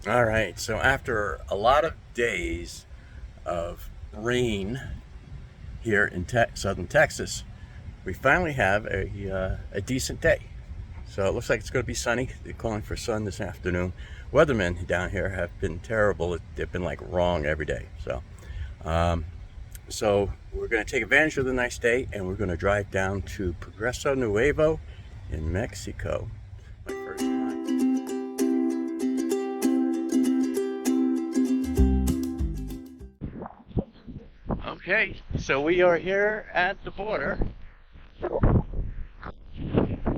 All right, so after a lot of days of rain here in southern Texas, we finally have a decent day. So it looks like it's going to be sunny. They're calling for sun this afternoon. Weathermen down here have been terrible. They've been like wrong every day. Um, so we're going to take advantage of the nice day, and we're going to drive down to Progreso Nuevo in Mexico. My first time. Okay, so we are here at the border.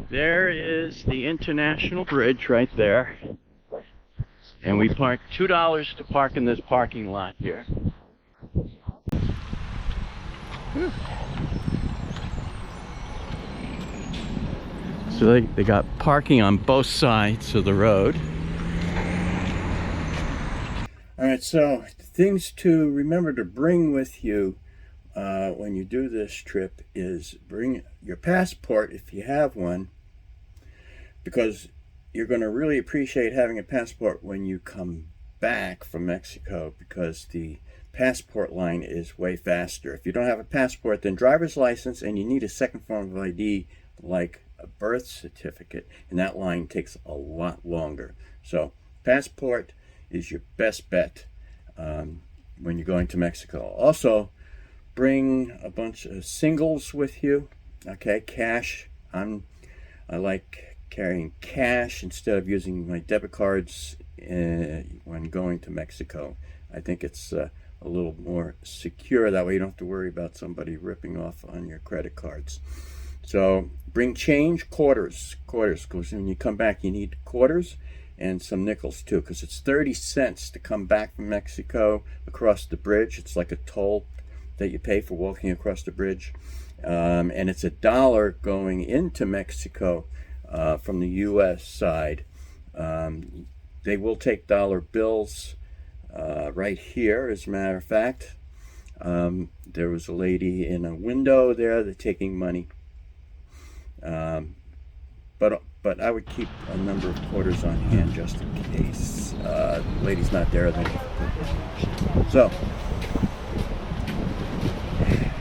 There is the international bridge right there. And we park $2 to park in this parking lot here. So they got parking on both sides of the road. All right, so things to remember to bring with you when you do this trip is bring your passport if you have one, because you're going to really appreciate having a passport when you come back from Mexico, because the passport line is way faster. If you don't have a passport, then driver's license, and you need a second form of ID like a birth certificate, and that line takes a lot longer. So passport is your best bet when you're going to Mexico. Also, bring a bunch of singles with you. Okay, cash. I like carrying cash instead of using my debit cards when going to Mexico. I think it's a little more secure that way. You don't have to worry about somebody ripping off on your credit cards. So bring change, quarters, because when you come back you need quarters and some nickels too, because it's 30 cents to come back from Mexico across the bridge. It's like a toll that you pay for walking across the bridge, and it's $1 going into Mexico from the U.S. side. They will take dollar bills right here, as a matter of fact. There was a lady in a window there that's taking money. But I would keep a number of quarters on hand just in case. The lady's not there then. So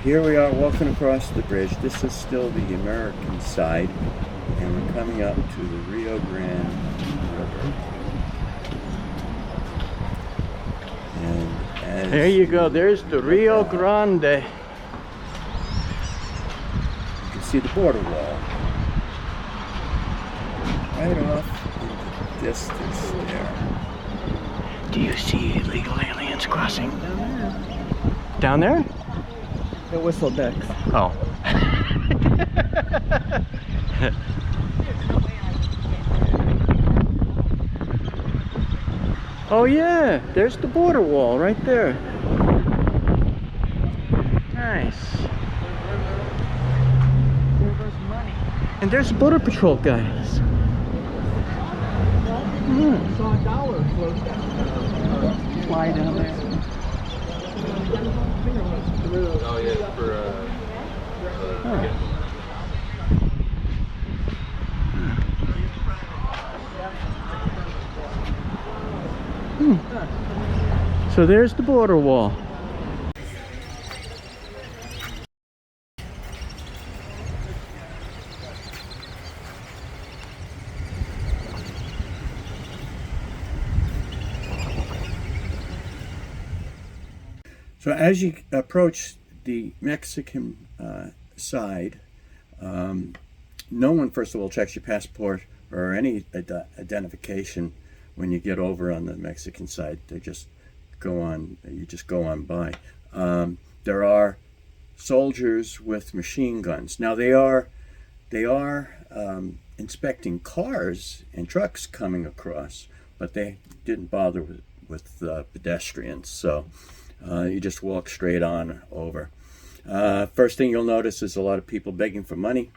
here we are walking across the bridge. This is still the American side, and we're coming up to the Rio Grande River. And there you go. There's the Rio Grande. You can see the border wall right off in the distance there. Do you see illegal aliens crossing? Down there? The whistle decks. Oh. Oh yeah, there's the border wall right there. Nice. And there's border patrol guys. I saw $1 float down. Fly down there. Oh yeah, for So there's the border wall. So as you approach the Mexican side, no one, first of all, checks your passport or any identification when you get over on the Mexican side. They just go on, you just go on by. There are soldiers with machine guns. Now they are inspecting cars and trucks coming across, but they didn't bother with pedestrians. So you just walk straight on over. First thing you'll notice is a lot of people begging for money,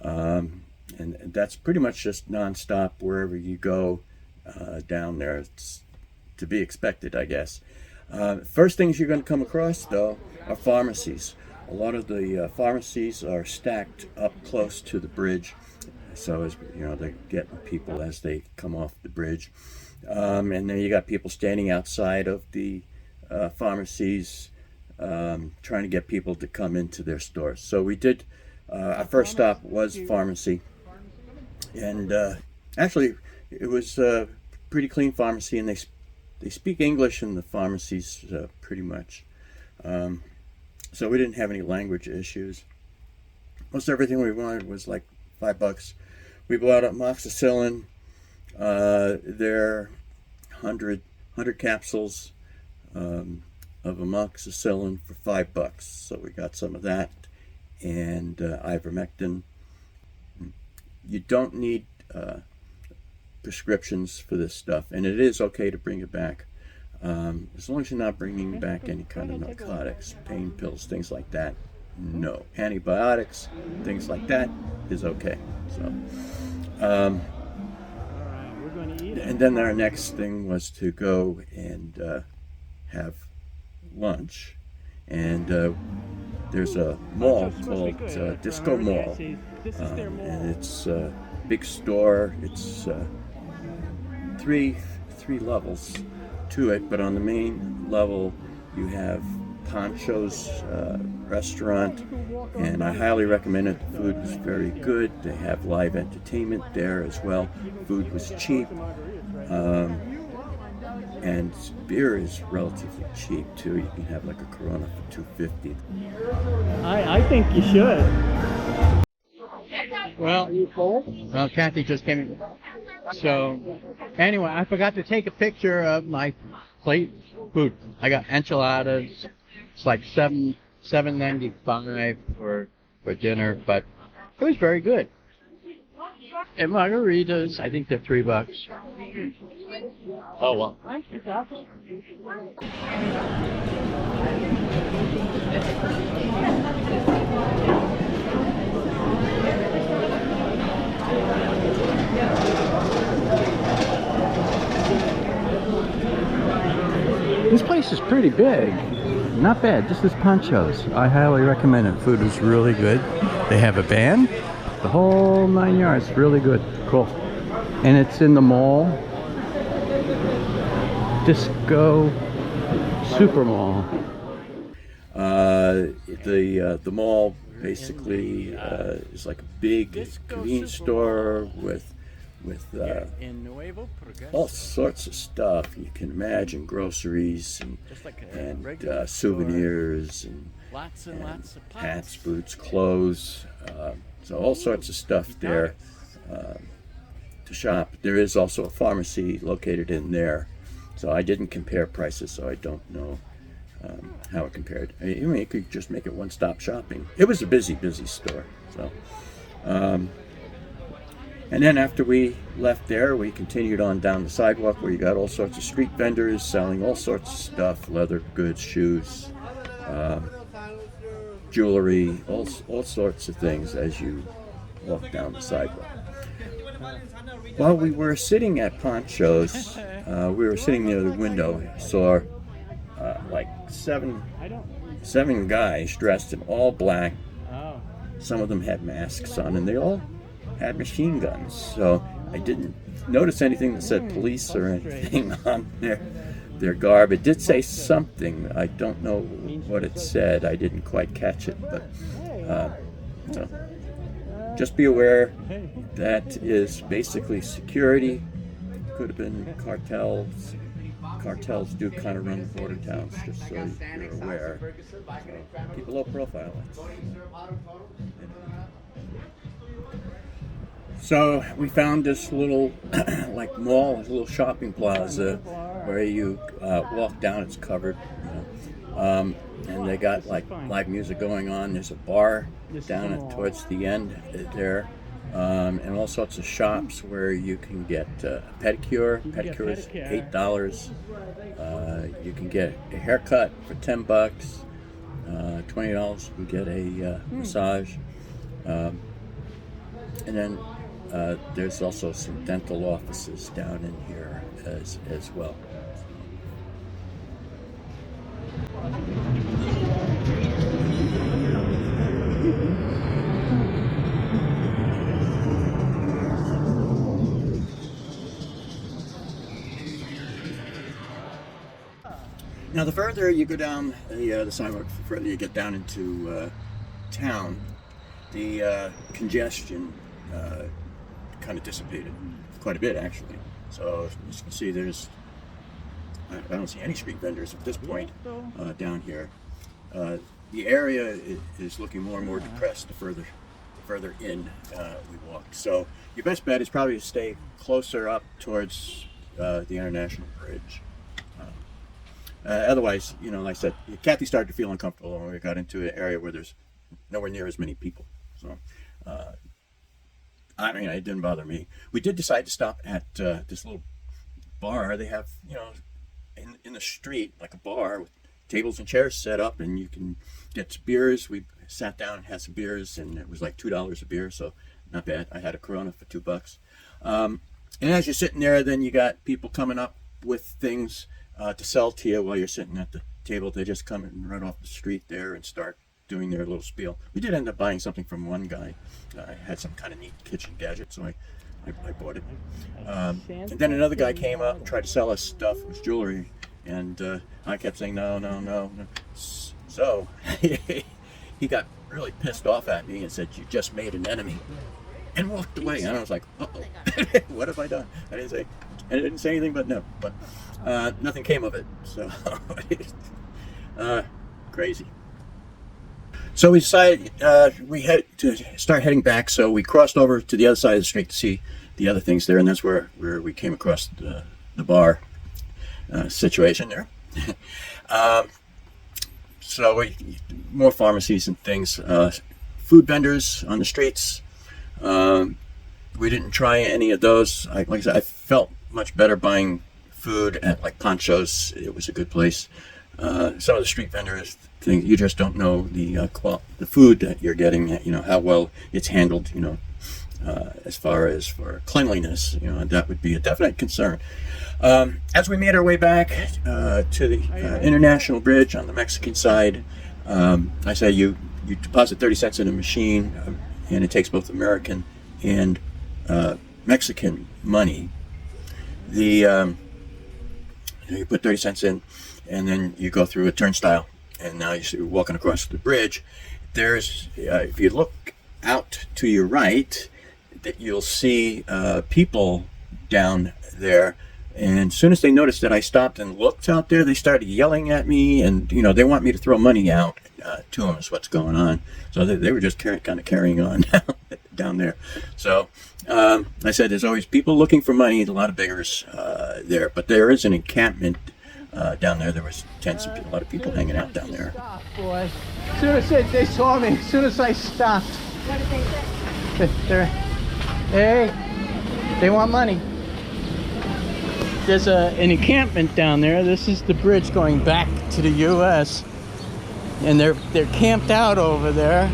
and that's pretty much just nonstop wherever you go down there. It's to be expected, I guess. First things you're going to come across, though, are pharmacies. A lot of the pharmacies are stacked up close to the bridge, so as you know, they're getting people as they come off the bridge. And then you got people standing outside of the pharmacies trying to get people to come into their stores. So we did, our first stop was pharmacy. And actually, it was a pretty clean pharmacy, and they speak English in the pharmacies pretty much. So we didn't have any language issues. Most everything we wanted was like $5. We bought amoxicillin. They're 100 capsules of amoxicillin for $5. So we got some of that, and ivermectin. You don't need prescriptions for this stuff, and it is okay to bring it back. As long as you're not bringing back any kind of narcotics, pain pills, things like that, no. Antibiotics, things like that is okay. So, and then our next thing was to go and have lunch. And there's a mall called Disco Mall, and it's a big store. It's three levels to it, but on the main level you have Poncho's restaurant, and I highly recommend it. The food was very good. They have live entertainment there as well. Food was cheap, and beer is relatively cheap too. You can have like a Corona for $2.50. I think you should. Well, Kathy just came in. So, anyway, I forgot to take a picture of my plate food. I got enchiladas. It's like $7.95 for dinner, but it was very good. And margaritas, I think they're $3. Oh well. This place is pretty big. Not bad. This is Poncho's. I highly recommend it. Food is really good. They have a band. The whole 9 yards. Really good. Cool. And it's in the mall. Disco Super Mall. The mall basically is like a big convenience store with all sorts of stuff you can imagine, groceries and souvenirs and hats, boots, clothes, so all sorts of stuff there to shop. There is also a pharmacy located in there, so I didn't compare prices, so I don't know how it compared. I mean, you could just make it one-stop shopping. It was a busy store. So and then after we left there, we continued on down the sidewalk where you got all sorts of street vendors selling all sorts of stuff, leather goods, shoes, jewelry, all sorts of things as you walk down the sidewalk. While we were sitting at Poncho's, we were sitting near the window, saw like seven guys dressed in all black. Some of them had masks on, and they all had machine guns, so I didn't notice anything that said police or anything on their garb. It did say something. I don't know what it said. I didn't quite catch it, but so just be aware that is basically security. Could have been cartels. Cartels do kind of run the border towns, just so you're aware. So keep a low profile. So we found this little like mall, this little shopping plaza where you walk down. It's covered, and they got like live music going on. There's a bar down towards the end there, and all sorts of shops where you can get a pedicure. Pedicure is $8. You can get a haircut for $10. $20 you can get a massage, and then there's also some dental offices down in here as well. Now, the further you go down the sidewalk, the further you get down into town, the congestion kind of dissipated quite a bit, actually. So as you can see, I don't see any street vendors at this point down here. The area is looking more and more depressed the further in we walk. So your best bet is probably to stay closer up towards the International Bridge. Otherwise, you know, like I said, Kathy started to feel uncomfortable when we got into an area where there's nowhere near as many people. So, I mean, it didn't bother me. We did decide to stop at this little bar. They have, you know, in the street, like a bar with tables and chairs set up, and you can get some beers. We sat down and had some beers, and it was like $2 a beer, so not bad. I had a Corona for $2. And as you're sitting there, then you got people coming up with things to sell to you while you're sitting at the table. They just come in right off the street there and start doing their little spiel. We did end up buying something from one guy. I had some kind of neat kitchen gadget, so I bought it. And then another guy came up and tried to sell us stuff. It was jewelry. And I kept saying, no. So he got really pissed off at me and said, "You just made an enemy," and walked away. And I was like, uh-oh, what have I done? I didn't say anything but no. But nothing came of it. So crazy. So we decided we had to start heading back. So we crossed over to the other side of the street to see the other things there, and that's where we came across the bar situation there. So more pharmacies and things, food vendors on the streets. We didn't try any of those. Like I said, I felt much better buying food at like Poncho's. It was a good place. Some of the street vendors, things you just don't know the food that you're getting. You know how well it's handled. You know, as far as for cleanliness. You know, that would be a definite concern. As we made our way back to the International Bridge on the Mexican side, I say you deposit 30 cents in a machine, and it takes both American and Mexican money. You put 30 cents in, and then you go through a turnstile, and now you're walking across the bridge. There's, if you look out to your right, that you'll see people down there. And as soon as they noticed that I stopped and looked out there, they started yelling at me, and you know they want me to throw money out to them. Is what's going on. So they were just kind of carrying on down there. So I said, there's always people looking for money. A lot of beggars there, but there is an encampment down there. There was a lot of people hanging out down there. Stop, boy. As soon as they saw me, as soon as I stopped. What did they say? Hey, they want money. There's an encampment down there. This is the bridge going back to the U.S. And they're camped out over there.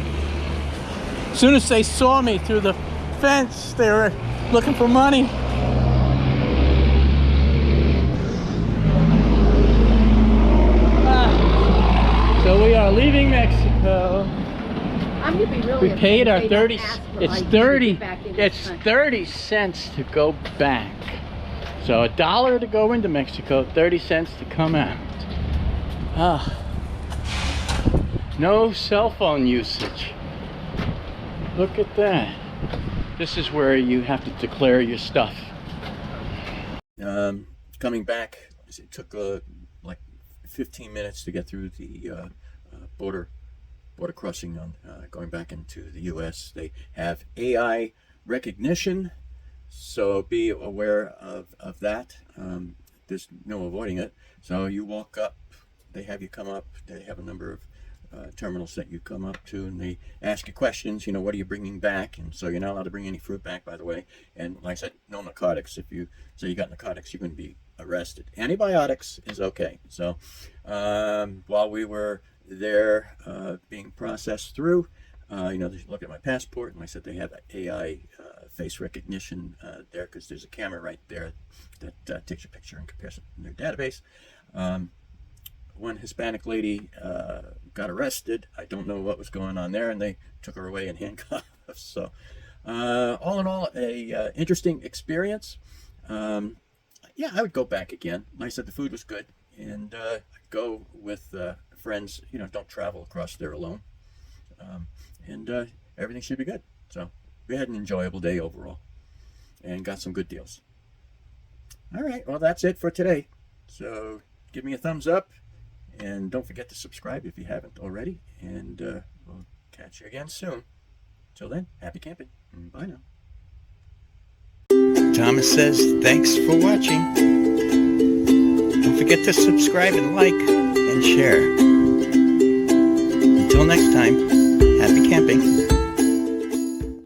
As soon as they saw me through the fence, they were looking for money. So we are leaving Mexico. I'm gonna be really We paid our 30. It's 30. It's 30 cents to go back. So $1 to go into Mexico, 30 cents to come out. No cell phone usage. Look at that. This is where you have to declare your stuff. Coming back, it took like 15 minutes to get through the border crossing on going back into the U.S. They have AI recognition. So be aware of that. There's no avoiding it. So you walk up, they have you come up, they have a number of terminals that you come up to, and they ask you questions, you know, what are you bringing back? And so you're not allowed to bring any fruit back, by the way. And like I said, no narcotics. If you say you got narcotics, you're going to be arrested. Antibiotics is okay. So while we were there being processed through, you know, they look at my passport, and I said they have AI face recognition there because there's a camera right there that takes a picture and compares it in their database. One Hispanic lady got arrested. I don't know what was going on there, and they took her away in handcuffs. So all in all, a interesting experience. Yeah, I would go back again. Like I said, the food was good, and go with friends. You know, don't travel across there alone. And everything should be good. So we had an enjoyable day overall and got some good deals. All right, well, that's it for today. So give me a thumbs up and don't forget to subscribe if you haven't already. And we'll catch you again soon. Till then, happy camping. Bye now. Thomas says thanks for watching. Don't forget to subscribe and like and share. Until next time, happy camping.